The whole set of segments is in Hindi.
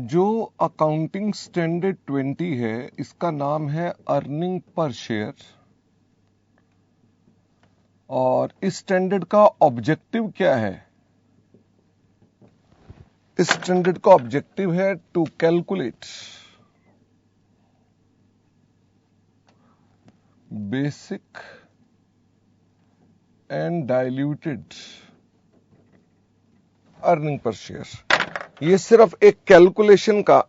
जो अकाउंटिंग स्टैंडर्ड 20 है इसका नाम है अर्निंग पर शेयर, और इस स्टैंडर्ड का ऑब्जेक्टिव क्या है? इस स्टैंडर्ड का ऑब्जेक्टिव है to calculate basic and diluted earning per share. ये सिर्फ एक कैलकुलेशन का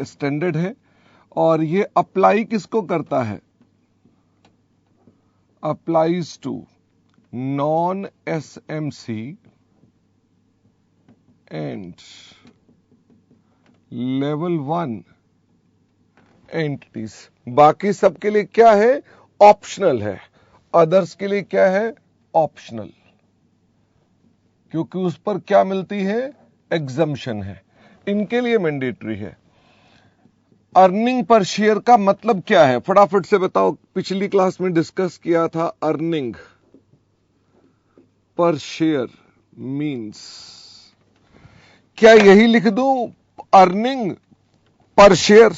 स्टैंडर्ड है, और ये अप्लाई किसको करता है? Applies to non SMC and level 1 entities. बाकी सबके लिए क्या है? ऑप्शनल है। अदर्स के लिए क्या है? ऑप्शनल, क्योंकि उस पर क्या मिलती है? एग्जम्पशन है। इनके लिए मैंडेटरी है। अर्निंग पर शेयर का मतलब क्या है? फटाफट से बताओ। पिछली क्लास में डिस्कस किया था। अर्निंग पर शेयर मींस क्या यही लिख दूं? अर्निंग पर शेयर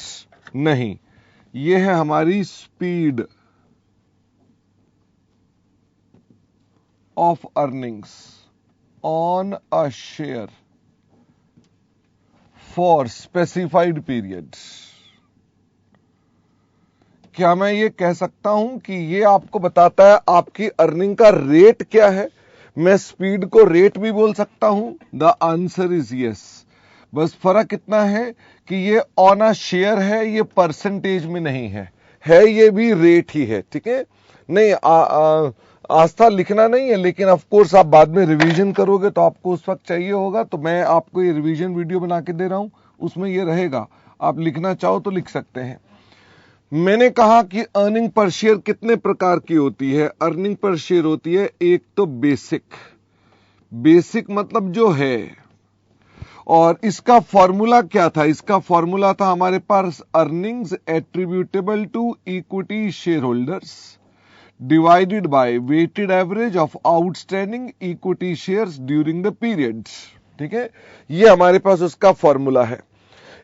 नहीं, यह है हमारी speed of earnings on a share for specified period. क्या मैं ये कह सकता हूं कि ये आपको बताता है आपकी अर्निंग का रेट क्या है? मैं स्पीड को रेट भी बोल सकता हूं। The answer is yes. बस फर्क इतना है कि ये ऑन अ शेयर है, ये परसेंटेज में नहीं है, ये भी रेट ही है। ठीक है? नहीं, आस्था लिखना नहीं है, लेकिन ऑफ कोर्स आप बाद में रिवीजन करोगे तो आपको उस वक्त चाहिए होगा, तो मैं आपको ये रिवीजन वीडियो बना के दे रहा हूं, उसमें ये रहेगा। आप लिखना चाहो तो लिख सकते हैं। मैंने कहा कि अर्निंग पर शेयर कितने प्रकार की होती है? अर्निंग पर शेयर होती है एक तो बेसिक मतलब जो है, और इसका फॉर्मूला क्या था? इसका फॉर्मूला था हमारे पास earnings attributable to equity share holders divided by weighted average of outstanding equity shares during the period. ठीक है? ये हमारे पास उसका फॉर्मूला है।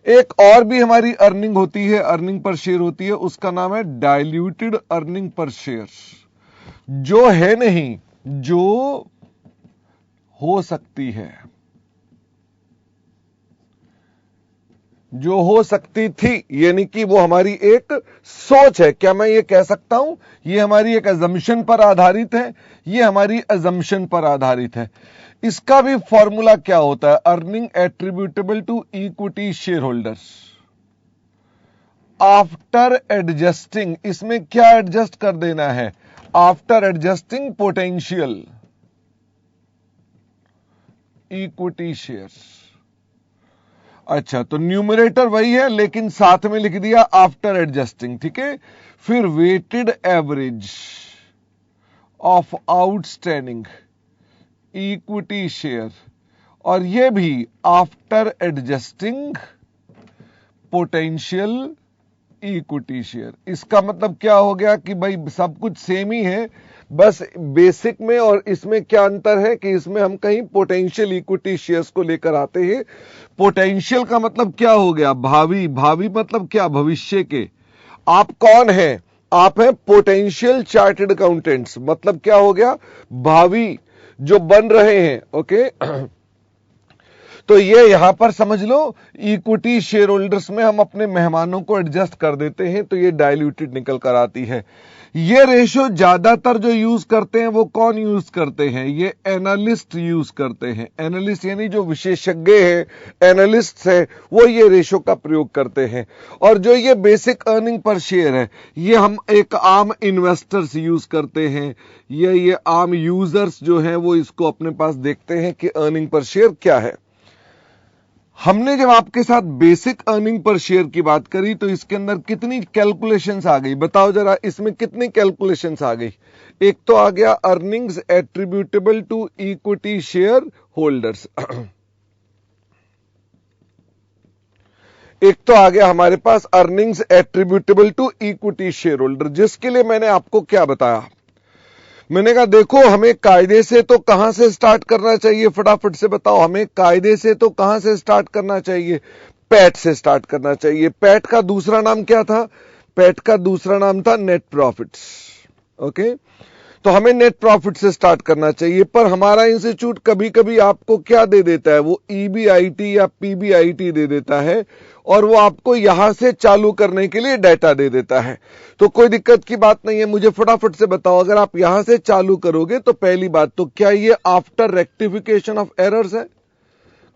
एक और भी हमारी अर्निंग होती है, अर्निंग पर शेयर होती है, उसका नाम है डाइल्यूटेड अर्निंग पर शेयर। जो है नहीं, जो हो सकती है, जो हो सकती थी, यानी कि वो हमारी एक सोच है। क्या मैं ये कह सकता हूं? ये हमारी एक अजम्पशन पर आधारित है, ये हमारी अजम्पशन पर आधारित है। इसका भी फॉर्मूला क्या होता है? Earning attributable to equity share holders after adjusting. इसमें क्या एडजस्ट कर देना है? After adjusting potential equity shares. अच्छा, तो न्यूमरेटर वही है, लेकिन साथ में लिख दिया आफ्टर एडजस्टिंग। ठीक है? फिर weighted average of outstanding equity share, और यह भी after adjusting potential equity share. इसका मतलब क्या हो गया कि भाई सब कुछ सेम ही है, बस बेसिक में और इसमें क्या अंतर है कि इसमें हम कहीं पोटेंशियल इक्विटी शेयर्स को लेकर आते हैं। पोटेंशियल का मतलब क्या हो गया? भावी मतलब क्या? भविष्य के। आप कौन हैं? आप हैं पोटेंशियल चार्टर्ड अकाउंटेंट्स। मतलब क्या हो गया? भावी जो बन रहे हैं। ओके? तो ये यहां पर समझ लो, इक्विटी शेयर होल्डर्स में हम अपने मेहमानों को एडजस्ट कर देते हैं, तो ये डाइल्यूटेड निकल कर आती है। ये रेशो ज्यादातर जो यूज करते हैं वो कौन यूज करते हैं? ये एनालिस्ट यूज करते हैं। एनालिस्ट यानी जो विशेषज्ञ हैं, एनालिस्ट है, वो ये रेशो का प्रयोग करते हैं। और जो ये बेसिक अर्निंग पर शेयर है, ये हम एक आम इन्वेस्टर्स यूज करते हैं। ये आम यूजर्स जो हैं वो इसको अपने पास देखते हैं कि अर्निंग पर शेयर क्या है। हमने जब आपके साथ बेसिक अर्निंग पर शेयर की बात करी तो इसके अंदर कितनी कैलकुलेशंस आ गई? बताओ जरा, इसमें कितनी कैलकुलेशंस आ गई? एक तो आ गया earnings attributable to equity share holders, एक तो आ गया हमारे पास earnings attributable to equity share holder, जिसके लिए मैंने आपको क्या बताया? मैंने कहा देखो हमें कायदे से तो कहां से स्टार्ट करना चाहिए, फटाफट से बताओ, हमें कायदे से तो कहां से स्टार्ट करना चाहिए? पैट से स्टार्ट करना चाहिए। पैट का दूसरा नाम क्या था? पैट का दूसरा नाम था नेट प्रॉफिट्स। ओके, तो हमें नेट प्रॉफिट से स्टार्ट करना चाहिए, पर हमारा इंस्टीट्यूट कभी कभी आपको क्या दे देता है, वो ईबीआईटी या पीबीआईटी दे देता है, और वो आपको यहां से चालू करने के लिए डाटा दे देता है। तो कोई दिक्कत की बात नहीं है, मुझे फटाफट से बताओ, अगर आप यहां से चालू करोगे तो पहली बात तो क्या ये आफ्टर रेक्टिफिकेशन ऑफ एरर्स है?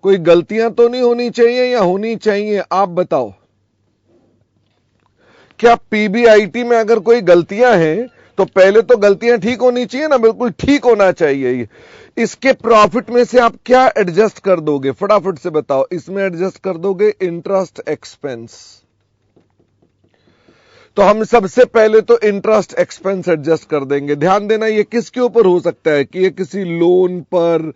कोई गलतियां तो नहीं होनी चाहिए या होनी चाहिए? आप बताओ, क्या पीबीआईटी में अगर कोई गलतियां हैं तो पहले तो गलतियां ठीक होनी चाहिए ना, बिल्कुल ठीक होना चाहिए ये। इसके प्रॉफिट में से आप क्या एडजस्ट कर दोगे, फटाफट से बताओ? इसमें एडजस्ट कर दोगे इंटरेस्ट एक्सपेंस। तो हम सबसे पहले तो इंटरेस्ट एक्सपेंस एडजस्ट कर देंगे। ध्यान देना, ये किसके ऊपर हो सकता है कि ये किसी लोन पर,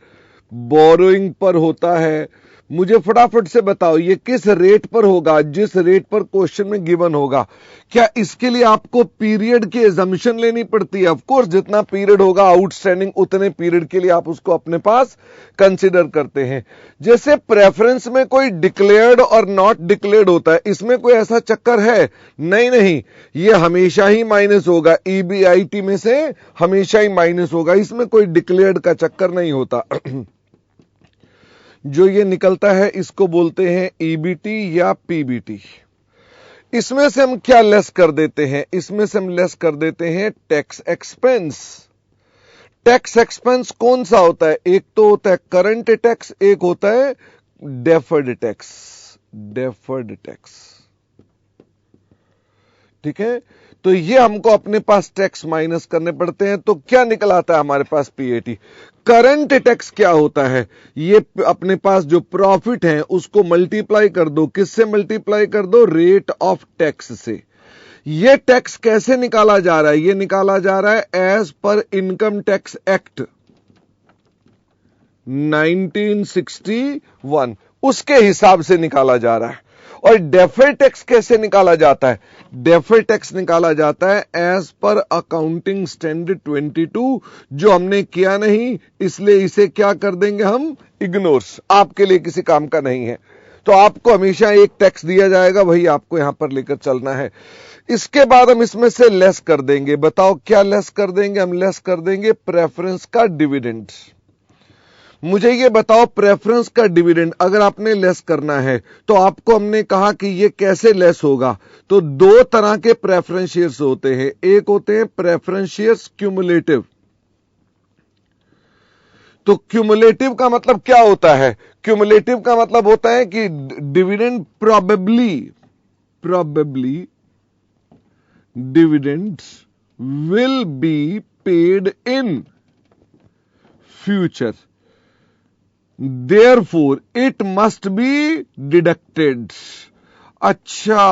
बोरोइंग पर होता है। मुझे फटाफट से बताओ ये किस रेट पर होगा, जिस रेट पर क्वेश्चन में गिवन होगा। क्या इसके लिए आपको पीरियड की एजम्पशन लेनी पड़ती है? ऑफ कोर्स, जितना पीरियड होगा आउटस्टैंडिंग उतने पीरियड के लिए आप उसको अपने पास कंसीडर करते हैं। जैसे प्रेफरेंस में कोई डिक्लेयर्ड और नॉट डिक्लेयर्ड होता है, इसमें कोई ऐसा चक्कर है? नहीं, ये हमेशा ही माइनस होगा, ईबीआईटी में से हमेशा ही माइनस होगा, इसमें कोई डिक्लेयर्ड का चक्कर नहीं होता। जो ये निकलता है इसको बोलते हैं ईबीटी या पीबीटी। इसमें से हम क्या लेस कर देते हैं? इसमें से हम लेस कर देते हैं टैक्स एक्सपेंस। टैक्स एक्सपेंस कौन सा होता है? एक तो होता है करंट टैक्स, एक होता है डेफर्ड टैक्स। डेफर्ड टैक्स, ठीक है। तो ये हमको अपने पास टैक्स माइनस करने पड़ते हैं, तो क्या निकल आता है हमारे पास? पीएटी। करंट टैक्स क्या होता है? ये अपने पास जो प्रॉफिट है उसको मल्टीप्लाई कर दो, किससे मल्टीप्लाई कर दो? रेट ऑफ टैक्स से। ये टैक्स कैसे निकाला जा रहा है? ये निकाला जा रहा है as per income tax act 1961, उसके हिसाब से निकाला जा रहा है। और डेफर्ड टैक्स कैसे निकाला जाता है? डेफर्ड टैक्स निकाला जाता है एज पर अकाउंटिंग स्टैंडर्ड 22, जो हमने किया नहीं, इसलिए इसे क्या कर देंगे हम? इग्नोर्स, आपके लिए किसी काम का नहीं है। तो आपको हमेशा एक टैक्स दिया जाएगा, वही आपको यहां पर लेकर चलना है। इसके बाद हम इसमें से लेस कर देंगे। बताओ क्या लेस कर देंगे? हम लेस कर देंगे प्रेफरेंस का डिविडेंड। मुझे ये बताओ, प्रेफरेंस का डिविडेंड अगर आपने लेस करना है तो आपको हमने कहा कि ये कैसे लेस होगा? तो दो तरह के प्रेफरेंस शेयर्स होते हैं, एक होते हैं प्रेफरेंस शेयर्स क्यूमुलेटिव। तो क्यूमुलेटिव का मतलब क्या होता है? क्यूमुलेटिव का मतलब होता है कि dividend probably dividends will be paid in future, Therefore, it must be deducted. अच्छा,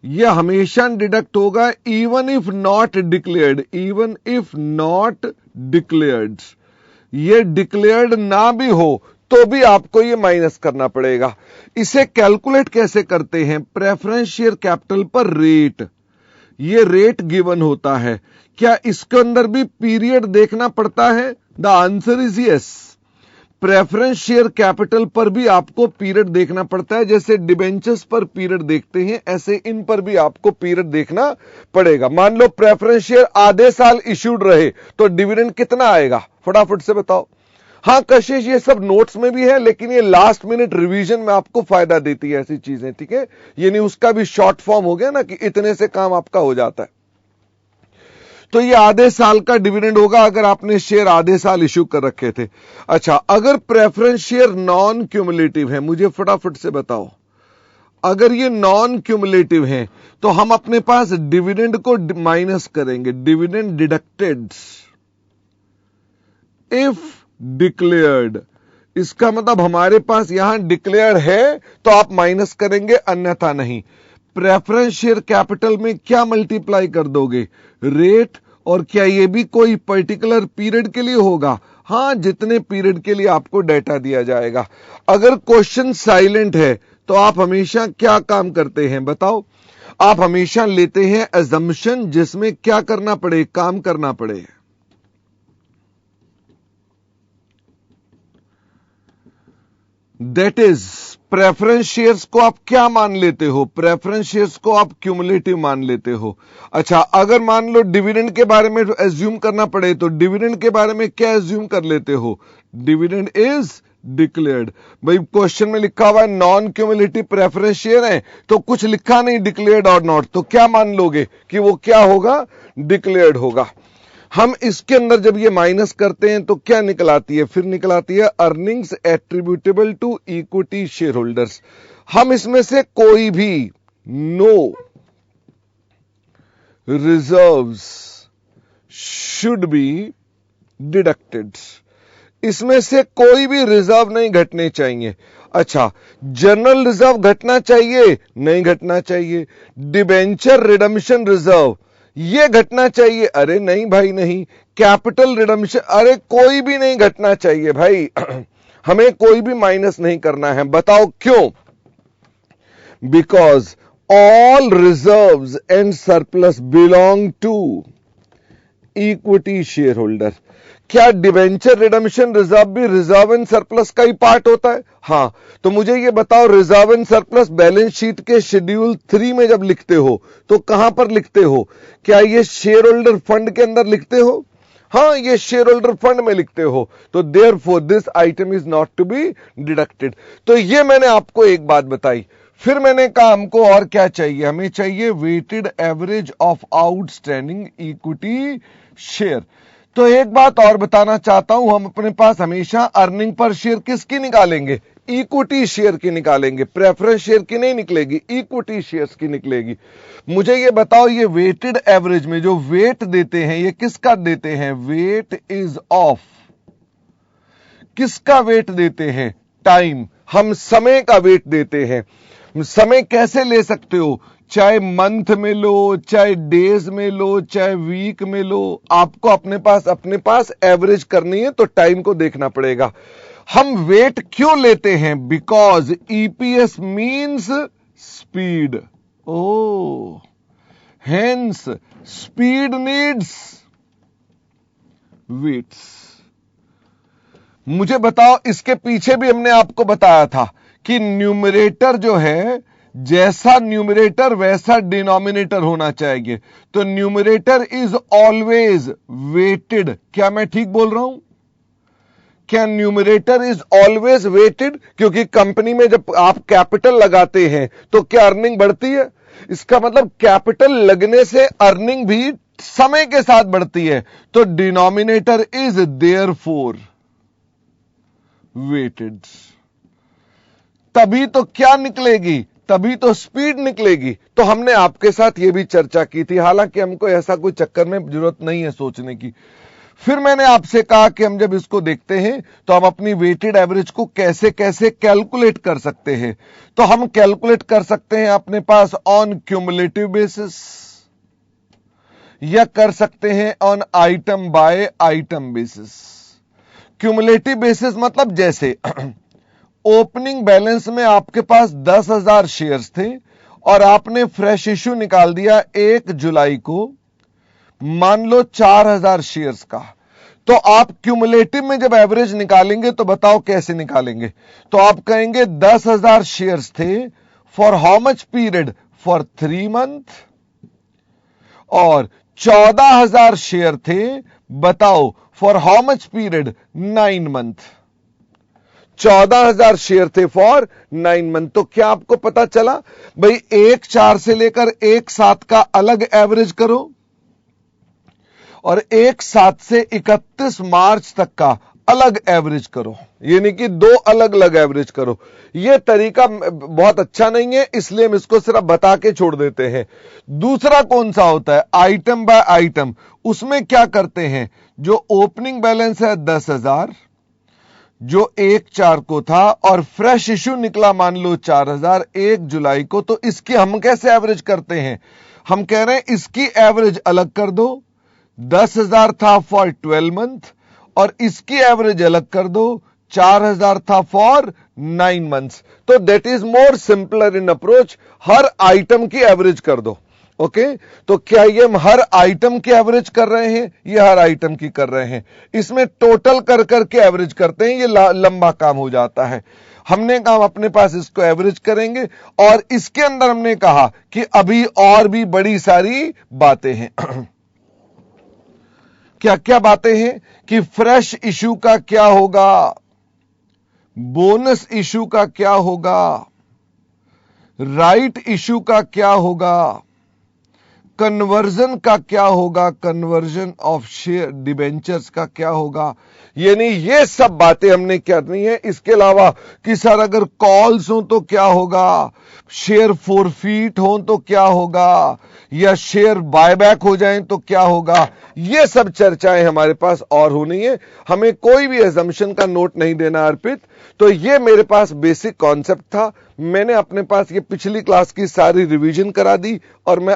यह हमेशा डिडक्ट होगा, even if not declared, even if not declared. ये डिक्लेयर्ड ना भी हो तो भी आपको ये माइनस करना पड़ेगा। इसे कैलकुलेट कैसे करते हैं? प्रेफरेंस शेयर कैपिटल पर रेट, ये रेट गिवन होता है। क्या इसके अंदर भी पीरियड देखना पड़ता है? The answer is yes. Preference share capital पर भी आपको पीरियड देखना पड़ता है। जैसे डिबेंचर्स पर पीरियड देखते हैं, ऐसे इन पर भी आपको पीरियड देखना पड़ेगा। मान लो प्रेफरेंस शेयर आधे साल इश्यूड रहे तो डिविडेंड कितना आएगा? फटाफट से बताओ। हां कशिश, ये सब नोट्स में भी है, लेकिन ये लास्ट मिनट रिवीजन में आपको फायदा देती है ऐसी चीजें, ठीक है। ये नहीं उसका भी शॉर्ट फॉर्म हो गया ना कि इतने से काम आपका हो जाता है। तो ये आधे साल का डिविडेंड होगा अगर आपने शेयर आधे साल इश्यू कर रखे थे। अच्छा, अगर प्रेफरेंस शेयर नॉन क्यूमुलेटिव है, मुझे फटाफट से बताओ, अगर ये नॉन क्यूमुलेटिव है तो हम अपने पास डिविडेंड को माइनस करेंगे, डिविडेंड डिडक्टेड इफ डिक्लेयर्ड। इसका मतलब हमारे पास यहां डिक्लेयर है तो आप माइनस करेंगे, अन्यथा नहीं। प्रेफरेंस शेयर कैपिटल में क्या मल्टीप्लाई कर दोगे? रेट। और क्या ये भी कोई पर्टिकुलर पीरियड के लिए होगा? हां, जितने पीरियड के लिए आपको डेटा दिया जाएगा। अगर क्वेश्चन साइलेंट है तो आप हमेशा क्या काम करते हैं? बताओ। आप हमेशा लेते हैं अजम्पशन जिसमें क्या करना पड़े? काम करना पड़े। दैट इज प्रेफरेंस शेयर्स को आप क्या मान लेते हो? प्रेफरेंस शेयर्स को आप क्यूमुलेटिव मान लेते हो। अच्छा, अगर मान लो डिविडेंड के बारे में एज्यूम करना पड़े तो डिविडेंड के बारे में क्या एज्यूम कर लेते हो? Dividend is declared. भाई क्वेश्चन में लिखा हुआ है नॉन क्यूमुलेटिव प्रेफरेंस शेयर है, तो कुछ लिखा नहीं डिक्लेयर्ड और नॉट, तो क्या मान लोगे कि वो क्या होगा? डिक्लेयर्ड होगा। हम इसके अंदर जब ये माइनस करते हैं तो क्या निकल आती है? फिर निकल आती है earnings attributable to equity share holders. हम इसमें से कोई भी no reserves should be deducted, इसमें से कोई भी रिजर्व नहीं घटने चाहिए। अच्छा, जनरल रिजर्व घटना चाहिए? नहीं घटना चाहिए। डिबेंचर रिडम्पशन रिजर्व ये घटना चाहिए? अरे नहीं भाई नहीं। कैपिटल रिडम्पशन, अरे कोई भी नहीं घटना चाहिए भाई। हमें कोई भी माइनस नहीं करना है। बताओ क्यों? Because all reserves and surplus belong to equity share holder. क्या डिबेंचर रिडम्पशन रिजर्व भी रिजर्व एंड सरप्लस का ही पार्ट होता है? हां। तो मुझे ये बताओ, reserve and surplus balance sheet के शेड्यूल 3 में जब लिखते हो तो कहां पर लिखते हो? क्या ये शेयर होल्डर फंड के अंदर लिखते हो? हां, ये शेयर होल्डर फंड में लिखते हो। तो therefore this item is not to be deducted. तो ये मैंने आपको एक बात बताई। फिर मैंने कहा हमको और क्या चाहिए? हमें चाहिए weighted average of outstanding equity share. तो एक बात और बताना चाहता हूं, हम अपने पास हमेशा अर्निंग पर शेयर किसकी निकालेंगे? इक्विटी शेयर की निकालेंगे। प्रेफरेंस शेयर की नहीं निकलेगी, इक्विटी शेयर्स की निकलेगी। मुझे ये बताओ, ये वेटेड एवरेज में जो वेट देते हैं ये किसका देते हैं? वेट इज ऑफ, किसका वेट देते हैं? टाइम। हम समय का वेट देते हैं। समय कैसे ले सकते हो? चाहे मंथ में लो, चाहे डेज में लो, चाहे वीक में लो, आपको अपने पास एवरेज करनी है तो टाइम को देखना पड़ेगा। हम वेट क्यों लेते हैं? Because EPS means speed. Oh, hence speed needs weights. मुझे बताओ, इसके पीछे भी हमने आपको बताया था कि न्यूमरेटर जो है, जैसा न्यूमरेटर वैसा डिनोमिनेटर होना चाहिए। तो न्यूमरेटर इज ऑलवेज वेटेड। क्या मैं ठीक बोल रहा हूं? क्या न्यूमरेटर इज ऑलवेज वेटेड? क्योंकि कंपनी में जब आप कैपिटल लगाते हैं तो क्या अर्निंग बढ़ती है? इसका मतलब कैपिटल लगने से अर्निंग भी समय के साथ बढ़ती है। तो डिनोमिनेटर इज देयरफॉर वेटेड। तभी तो क्या निकलेगी? तभी तो स्पीड निकलेगी। तो हमने आपके साथ यह भी चर्चा की थी, हालांकि हमको ऐसा कोई चक्कर में जरूरत नहीं है सोचने की। फिर मैंने आपसे कहा कि हम जब इसको देखते हैं तो हम अपनी वेटेड एवरेज को कैसे कैसे कैलकुलेट कर सकते हैं। तो हम कैलकुलेट कर सकते हैं अपने पास ऑन क्यूमुलेटिव बेसिस, या कर सकते हैं on item by item basis. Cumulative basis मतलब जैसे ओपनिंग बैलेंस में आपके पास 10,000 शेयर्स थे और आपने फ्रेश इश्यू निकाल दिया 1 जुलाई को, मान लो 4,000 शेयर्स का। तो आप क्यूमुलेटिव में जब एवरेज निकालेंगे तो बताओ कैसे निकालेंगे? तो आप कहेंगे 10,000 शेयर्स थे, for how much period? For 3 month. और 14,000 शेयर थे, बताओ for how much period? 9 month. 14,000 share थे फॉर 9 मंथ। तो क्या आपको पता चला? भाई 1/4 से लेकर 1/7 का अलग एवरेज करो और 1/7 से 31 मार्च तक का अलग एवरेज करो, यानी कि 2 अलग अलग एवरेज करो। यह तरीका बहुत अच्छा नहीं है, इसलिए हम इसको सिर्फ बता के छोड़ देते हैं। दूसरा कौन सा होता है? Item by item. उसमें क्या करते हैं? जो ओपनिंग बैलेंस है 10,000, जो 1/4 को था और फ्रेश इश्यू निकला मान लो 4,000 1 जुलाई को, तो इसकी हम कैसे एवरेज करते हैं? हम कह रहे हैं इसकी एवरेज अलग कर दो, 10,000 था फॉर 12 मंथ, और इसकी एवरेज अलग कर दो, 4,000 था फॉर 9 मंथ्स। तो that is more simpler in approach. Her item की एवरेज कर दो। ओके, तो क्या ये हम हर आइटम की एवरेज कर रहे हैं? ये हर आइटम की कर रहे हैं। इसमें टोटल कर करके एवरेज करते हैं, ये लंबा काम हो जाता है। हमने कहा अपने पास इसको एवरेज करेंगे, और इसके अंदर हमने कहा कि अभी और भी बड़ी सारी बातें हैं। क्या क्या बातें हैं कि फ्रेश इशू का क्या होगा, बोनस इशू का क्या होगा, राइट इशू का क्या होगा, कन्वर्जन का क्या होगा, कन्वर्जन ऑफ शेयर डिबेंचर्स का क्या होगा। यानी ये सब बातें हमने करनी है। इसके अलावा कि सर अगर कॉल्स हो तो क्या होगा, शेयर फोरफीट हो तो क्या होगा, या शेयर बायबैक हो जाएं तो क्या होगा। ये सब चर्चाएं हमारे पास और होनी है। हमें कोई भी एजम्पशन का नोट नहीं देना अर्पित। तो ये मेरे पास बेसिक कॉन्सेप्ट था। मैंने अपने पास ये पिछली क्लास की सारी रिवीजन करा दी और मैं